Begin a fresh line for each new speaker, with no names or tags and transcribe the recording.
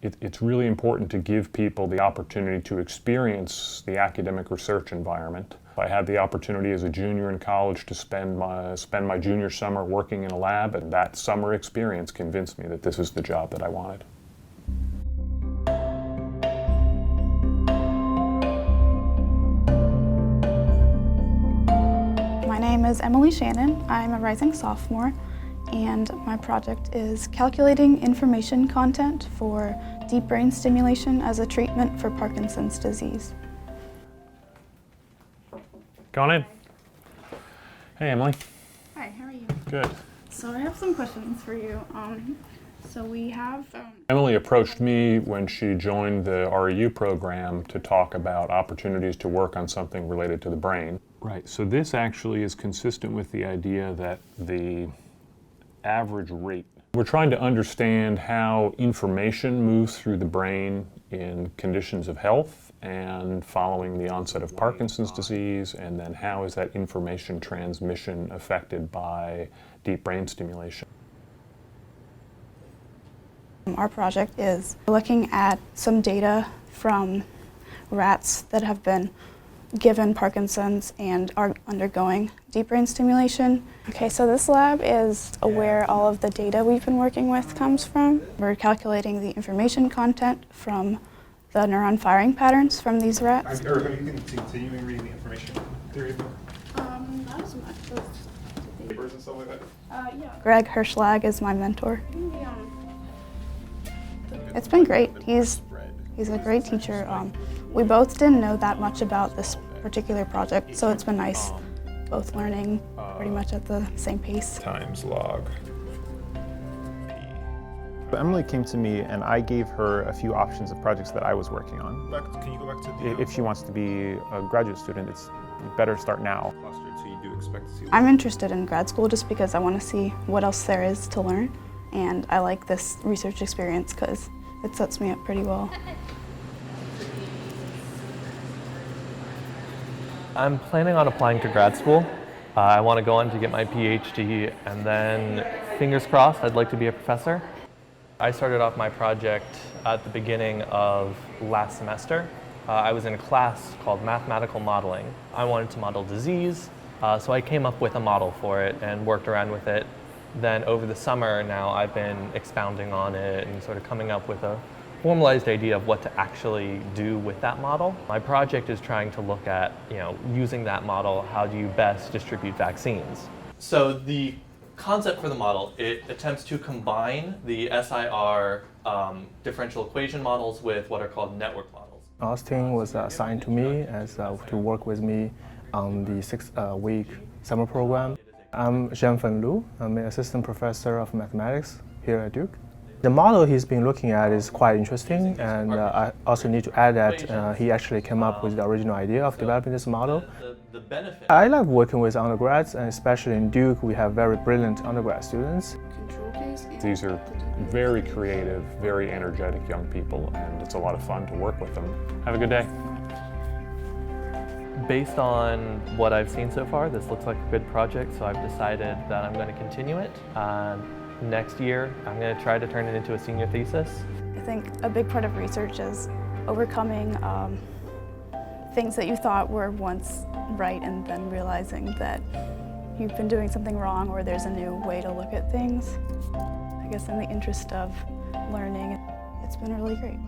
It's really important to give people the opportunity to experience the academic research environment. I had the opportunity as a junior in college to spend my junior summer working in a lab, and that summer experience convinced me that this is the job that I wanted.
My name is Emily Shannon. I'm a rising sophomore, and my project is calculating information content for deep brain stimulation as a treatment for Parkinson's disease.
Go on in. Hey, Emily.
Hi, how are you?
Good.
So I have some questions for you.
Emily approached me when she joined the REU program to talk about opportunities to work on something related to the brain. Right, so this actually is consistent with the idea that the average rate. We're trying to understand how information moves through the brain in conditions of health and following the onset of Parkinson's disease, and then how is that information transmission affected by deep brain stimulation.
Our project is looking at some data from rats that have been given Parkinson's and are undergoing deep brain stimulation. Okay, so this lab is where all of the data we've been working with comes from. We're calculating the information content from the neuron firing patterns from these rats.
Are you continuing reading the information theory book?
Not as much.
Papers and stuff like that?
Yeah. Greg Hirschlag is my mentor. It's been great. He's a great teacher. We both didn't know that much about this particular project, so it's been nice both learning pretty much at the same pace.
Times log.
Emily came to me and I gave her a few options of projects that I was working on.
Can you go back to the...
If she wants to be a graduate student, it's better start now.
So you do expect to see...
I'm interested in grad school just because I want to see what else there is to learn, and I like this research experience because it sets me up pretty well.
I'm planning on applying to grad school. I want to go on to get my PhD, and then, fingers crossed, I'd like to be a professor. I started off my project at the beginning of last semester. I was in a class called mathematical modeling. I wanted to model disease, so I came up with a model for it and worked around with it. Then over the summer now I've been expounding on it and sort of coming up with a formalized idea of what to actually do with that model. My project is trying to look at, using that model, how do you best distribute vaccines? So the concept for the model, it attempts to combine the SIR differential equation models with what are called network models.
Austin was assigned to me as to work with me on the 6-week summer program. I'm Zhanfen Lu. I'm an assistant professor of mathematics here at Duke. The model he's been looking at is quite interesting, and I also need to add that he actually came up with the original idea of developing this model. I like working with undergrads, and especially in Duke, we have very brilliant undergrad students.
These are very creative, very energetic young people, and it's a lot of fun to work with them. Have a good day.
Based on what I've seen so far, this looks like a good project, so I've decided that I'm going to continue it. Next year, I'm going to try to turn it into a senior thesis.
I think a big part of research is overcoming things that you thought were once right and then realizing that you've been doing something wrong or there's a new way to look at things. I guess in the interest of learning, it's been really great.